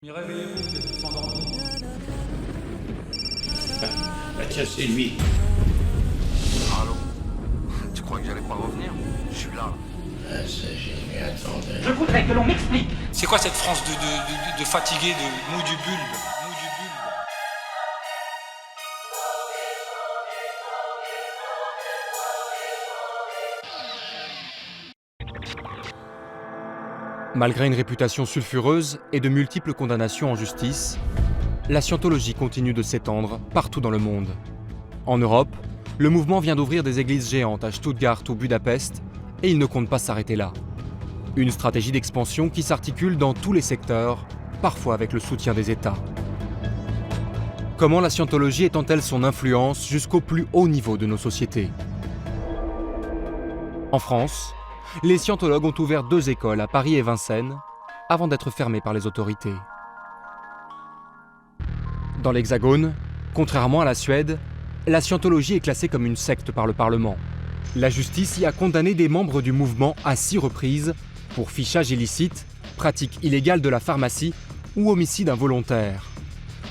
Mais réveillez-vous, vous êtes tous endormis. Bah tiens, c'est lui. Allô? Tu crois que j'allais pas revenir? Je suis là. Ah, ça, j'ai mais attendez. Je voudrais que l'on m'explique. C'est quoi cette France de fatigué, de mou du bulbe? Mou du bulbe. Malgré une réputation sulfureuse et de multiples condamnations en justice, la scientologie continue de s'étendre partout dans le monde. En Europe, le mouvement vient d'ouvrir des églises géantes à Stuttgart ou Budapest et il ne compte pas s'arrêter là. Une stratégie d'expansion qui s'articule dans tous les secteurs, parfois avec le soutien des États. Comment la scientologie étend-elle son influence jusqu'au plus haut niveau de nos sociétés ? En France, les scientologues ont ouvert 2 écoles à Paris et Vincennes avant d'être fermés par les autorités. Dans l'Hexagone, contrairement à la Suède, la scientologie est classée comme une secte par le Parlement. La justice y a condamné des membres du mouvement à 6 reprises pour fichage illicite, pratique illégale de la pharmacie ou homicide involontaire.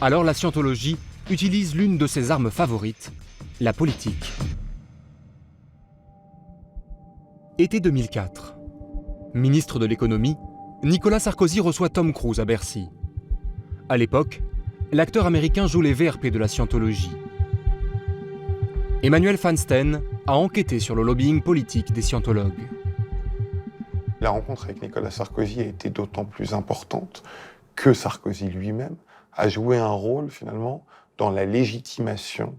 Alors la scientologie utilise l'une de ses armes favorites, la politique. Été 2004. Ministre de l'économie, Nicolas Sarkozy reçoit Tom Cruise à Bercy. À l'époque, l'acteur américain joue les VRP de la scientologie. Emmanuel Fansten a enquêté sur le lobbying politique des scientologues. La rencontre avec Nicolas Sarkozy a été d'autant plus importante que Sarkozy lui-même a joué un rôle finalement dans la légitimation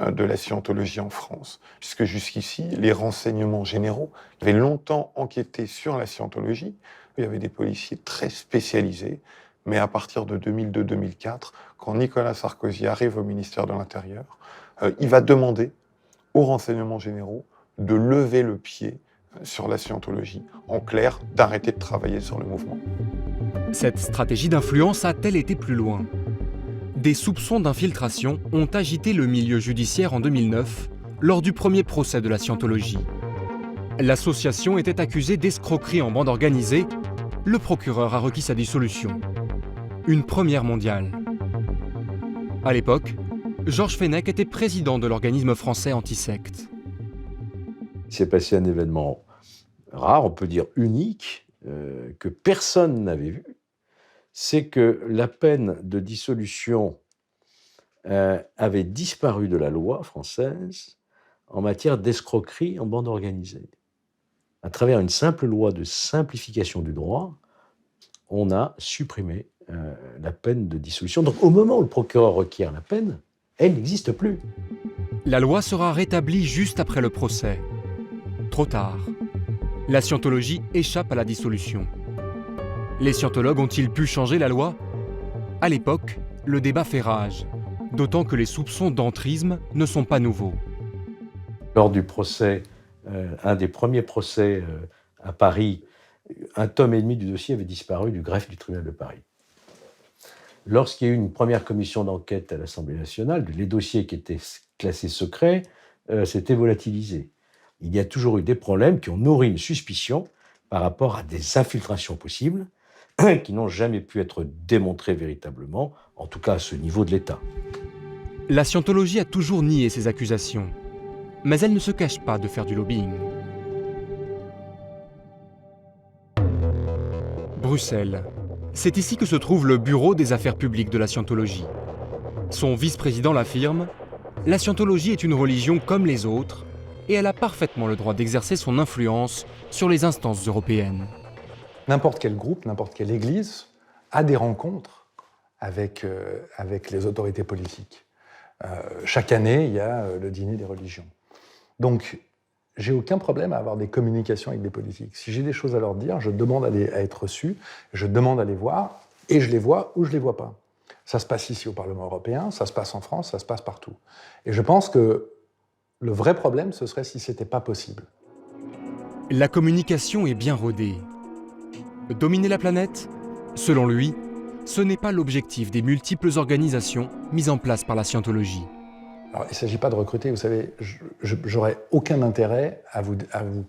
de la scientologie en France. Puisque jusqu'ici, les renseignements généraux avaient longtemps enquêté sur la scientologie. Il y avait des policiers très spécialisés. Mais à partir de 2002-2004, quand Nicolas Sarkozy arrive au ministère de l'Intérieur, il va demander aux renseignements généraux de lever le pied sur la scientologie. En clair, d'arrêter de travailler sur le mouvement. Cette stratégie d'influence a-t-elle été plus loin ? Des soupçons d'infiltration ont agité le milieu judiciaire en 2009, lors du premier procès de la scientologie. L'association était accusée d'escroquerie en bande organisée. Le procureur a requis sa dissolution. Une première mondiale. À l'époque, Georges Fenech était président de l'organisme français anti-secte. Il s'est passé un événement rare, on peut dire unique, que personne n'avait vu. C'est que la peine de dissolution avait disparu de la loi française en matière d'escroquerie en bande organisée. À travers une simple loi de simplification du droit, on a supprimé la peine de dissolution. Donc au moment où le procureur requiert la peine, elle n'existe plus. La loi sera rétablie juste après le procès. Trop tard. La scientologie échappe à la dissolution. Les scientologues ont-ils pu changer la loi ? À l'époque, le débat fait rage, d'autant que les soupçons d'entrisme ne sont pas nouveaux. Lors du procès, un des premiers procès à Paris, 1,5 tome du dossier avait disparu du greffe du tribunal de Paris. Lorsqu'il y a eu une première commission d'enquête à l'Assemblée nationale, les dossiers qui étaient classés secrets s'étaient volatilisés. Il y a toujours eu des problèmes qui ont nourri une suspicion par rapport à des infiltrations possibles qui n'ont jamais pu être démontrées véritablement, en tout cas à ce niveau de l'État. La scientologie a toujours nié ces accusations, mais elle ne se cache pas de faire du lobbying. Bruxelles. C'est ici que se trouve le bureau des affaires publiques de la scientologie. Son vice-président l'affirme, la scientologie est une religion comme les autres et elle a parfaitement le droit d'exercer son influence sur les instances européennes. N'importe quel groupe, n'importe quelle église a des rencontres avec les autorités politiques. Chaque année, il y a le dîner des religions. Donc, j'ai aucun problème à avoir des communications avec des politiques. Si j'ai des choses à leur dire, je demande à être reçu, je demande à les voir, et je les vois ou je les vois pas. Ça se passe ici au Parlement européen, ça se passe en France, ça se passe partout. Et je pense que le vrai problème, ce serait si c'était pas possible. La communication est bien rodée. Dominer la planète ? Selon lui, ce n'est pas l'objectif des multiples organisations mises en place par la scientologie. Alors, il ne s'agit pas de recruter, vous savez, j'aurais aucun intérêt à vous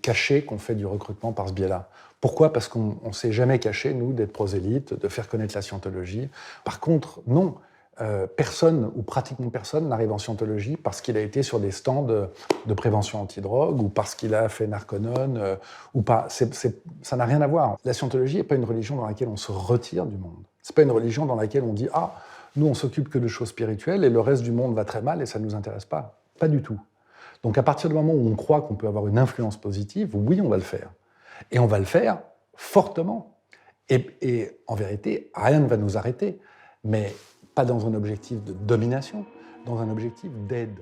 cacher qu'on fait du recrutement par ce biais-là. Pourquoi ? Parce qu'on ne s'est jamais caché, nous, d'être prosélytes, de faire connaître la scientologie. Par contre, non, personne, ou pratiquement personne, n'arrive en scientologie parce qu'il a été sur des stands de prévention antidrogue, ou parce qu'il a fait Narconon, ou pas. Ça n'a rien à voir. La scientologie n'est pas une religion dans laquelle on se retire du monde. Ce n'est pas une religion dans laquelle on dit « Ah, nous, on s'occupe que de choses spirituelles et le reste du monde va très mal et ça ne nous intéresse pas. » Pas du tout. Donc, à partir du moment où on croit qu'on peut avoir une influence positive, oui, on va le faire. Et on va le faire fortement. Et en vérité, rien ne va nous arrêter. Mais pas dans un objectif de domination, dans un objectif d'aide.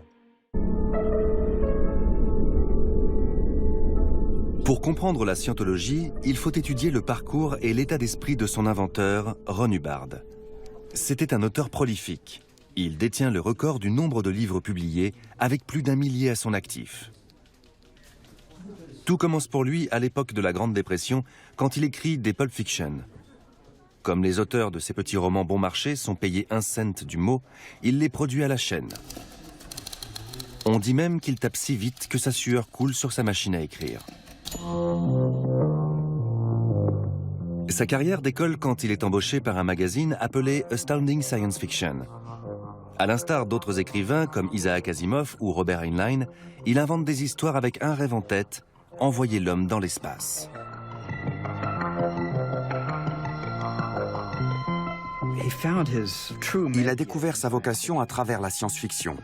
Pour comprendre la scientologie, il faut étudier le parcours et l'état d'esprit de son inventeur, Ron Hubbard. C'était un auteur prolifique. Il détient le record du nombre de livres publiés, avec plus d'1 millier à son actif. Tout commence pour lui à l'époque de la Grande Dépression, quand il écrit des Pulp Fiction. Comme les auteurs de ces petits romans bon marché sont payés 1 cent du mot, il les produit à la chaîne. On dit même qu'il tape si vite que sa sueur coule sur sa machine à écrire. Sa carrière décolle quand il est embauché par un magazine appelé Astounding Science Fiction. À l'instar d'autres écrivains comme Isaac Asimov ou Robert Heinlein, il invente des histoires avec un rêve en tête, envoyer l'homme dans l'espace. Il a découvert sa vocation à travers la science-fiction.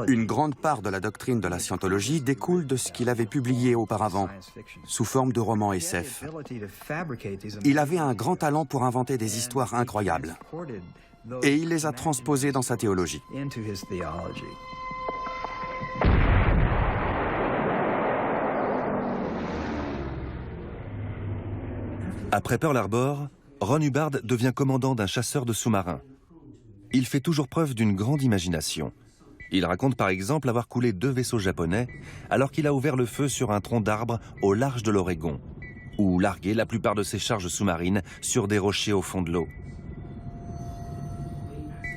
Une grande part de la doctrine de la scientologie découle de ce qu'il avait publié auparavant, sous forme de romans SF. Il avait un grand talent pour inventer des histoires incroyables, et il les a transposées dans sa théologie. Après Pearl Harbor, Ron Hubbard devient commandant d'un chasseur de sous-marins. Il fait toujours preuve d'une grande imagination. Il raconte par exemple avoir coulé 2 vaisseaux japonais alors qu'il a ouvert le feu sur un tronc d'arbre au large de l'Oregon, ou largué la plupart de ses charges sous-marines sur des rochers au fond de l'eau.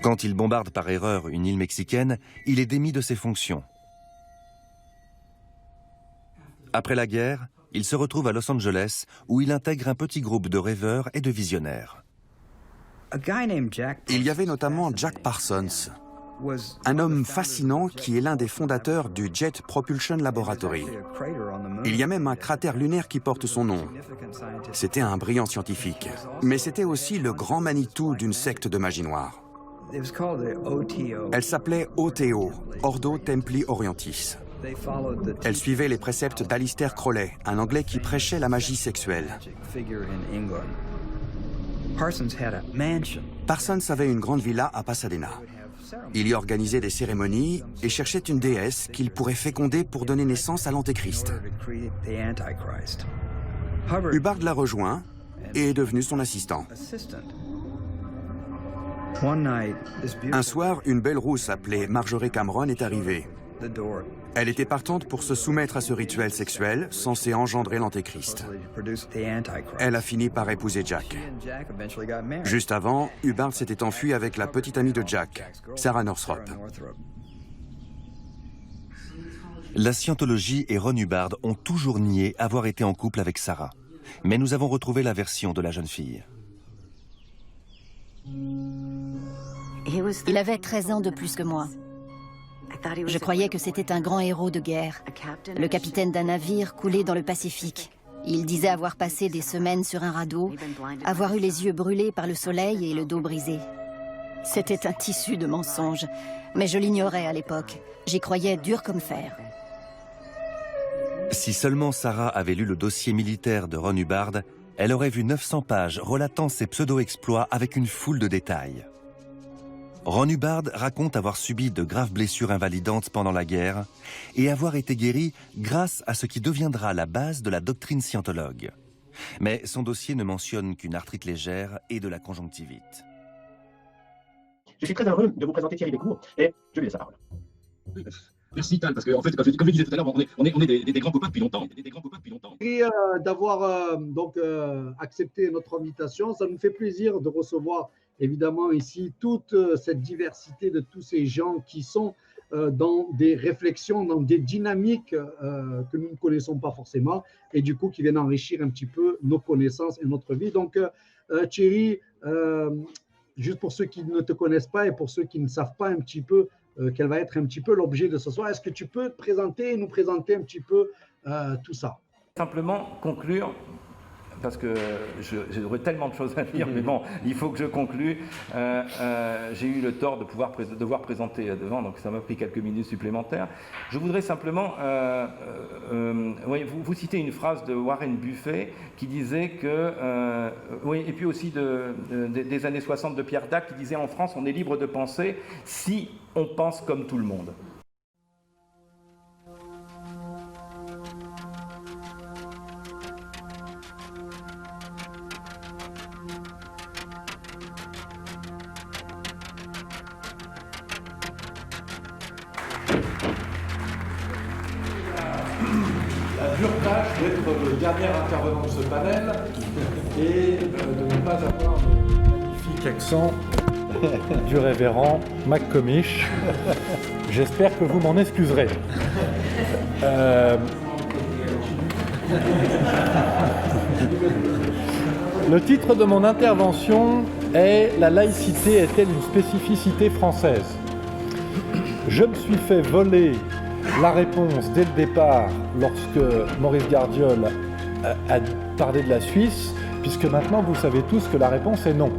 Quand il bombarde par erreur une île mexicaine, il est démis de ses fonctions. Après la guerre, il se retrouve à Los Angeles où il intègre un petit groupe de rêveurs et de visionnaires. Il y avait notamment Jack Parsons, un homme fascinant qui est l'un des fondateurs du Jet Propulsion Laboratory. Il y a même un cratère lunaire qui porte son nom. C'était un brillant scientifique, mais c'était aussi le grand Manitou d'une secte de magie noire. Elle s'appelait OTO, Ordo Templi Orientis. Elle suivait les préceptes d'Alistair Crowley, un Anglais qui prêchait la magie sexuelle. Parsons avait une grande villa à Pasadena. Il y organisait des cérémonies et cherchait une déesse qu'il pourrait féconder pour donner naissance à l'Antéchrist. Hubbard l'a rejoint et est devenu son assistant. Un soir, une belle rousse appelée Marjorie Cameron est arrivée. Elle était partante pour se soumettre à ce rituel sexuel censé engendrer l'Antéchrist. Elle a fini par épouser Jack. Juste avant, Hubbard s'était enfui avec la petite amie de Jack, Sarah Northrop. La scientologie et Ron Hubbard ont toujours nié avoir été en couple avec Sarah. Mais nous avons retrouvé la version de la jeune fille. Il avait 13 ans de plus que moi. Je croyais que c'était un grand héros de guerre, le capitaine d'un navire coulé dans le Pacifique. Il disait avoir passé des semaines sur un radeau, avoir eu les yeux brûlés par le soleil et le dos brisé. C'était un tissu de mensonges, mais je l'ignorais à l'époque. J'y croyais dur comme fer. Si seulement Sarah avait lu le dossier militaire de Ron Hubbard, elle aurait vu 900 pages relatant ses pseudo-exploits avec une foule de détails. Ron Hubbard raconte avoir subi de graves blessures invalidantes pendant la guerre et avoir été guéri grâce à ce qui deviendra la base de la doctrine scientologue. Mais son dossier ne mentionne qu'une arthrite légère et de la conjonctivite. Je suis très heureux de vous présenter Thierry Bécourt et je lui laisse la parole. Merci Tal, parce que en fait, comme je disais tout à l'heure, on est des grands copains depuis longtemps. Et d'avoir accepté notre invitation, ça nous fait plaisir de recevoir évidemment ici toute cette diversité de tous ces gens qui sont dans des réflexions, dans des dynamiques que nous ne connaissons pas forcément et du coup qui viennent enrichir un petit peu nos connaissances et notre vie. Donc Thierry, juste pour ceux qui ne te connaissent pas et pour ceux qui ne savent pas un petit peu quel va être un petit peu l'objet de ce soir, est-ce que tu peux te présenter et nous présenter un petit peu tout ça? Simplement conclure, parce que j'aurais tellement de choses à dire, mais bon, il faut que je conclue. J'ai eu le tort de devoir présenter devant, donc ça m'a pris quelques minutes supplémentaires. Je voudrais simplement, vous citez une phrase de Warren Buffett qui disait que, et puis aussi des années 60 de Pierre Dac qui disait en France on est libre de penser si on pense comme tout le monde. D'être le dernier intervenant de ce panel et de ne pas avoir le magnifique accent du révérend McComish. J'espère que vous m'en excuserez. Le titre de mon intervention est « La laïcité est-elle une spécificité française ?» Je me suis fait voler la réponse dès le départ lorsque Maurice Gardiol a parlé de la Suisse, puisque maintenant vous savez tous que la réponse est non.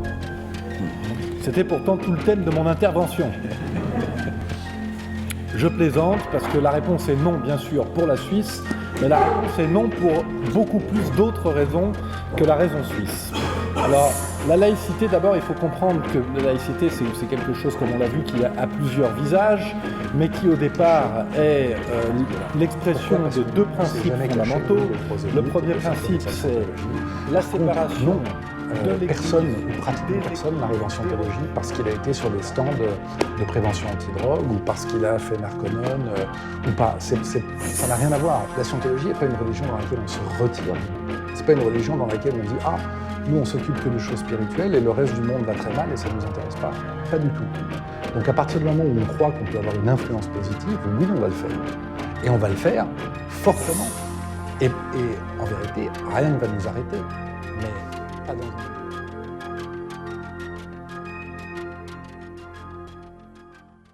C'était pourtant tout le thème de mon intervention. Je plaisante parce que la réponse est non, bien sûr, pour la Suisse, mais la réponse est non pour beaucoup plus d'autres raisons que la raison suisse. Alors, la laïcité, d'abord, il faut comprendre que la laïcité, c'est quelque chose, comme on l'a vu, qui a plusieurs visages, mais qui, au départ, est l'expression de deux principes fondamentaux. Le premier principe, c'est la séparation de personne n'arrive en scientologie parce qu'il a été sur des stands de prévention anti-drogue ou parce qu'il a fait narconon ou pas. Ça n'a rien à voir. La scientologie n'est pas une religion dans laquelle on se retire. C'est pas une religion dans laquelle on dit « Ah, nous on s'occupe que de choses spirituelles et le reste du monde va très mal et ça ne nous intéresse pas ». Pas du tout. Donc à partir du moment où on croit qu'on peut avoir une influence positive, oui, on va le faire. Et on va le faire fortement. Et en vérité, rien ne va nous arrêter. Mais pas dans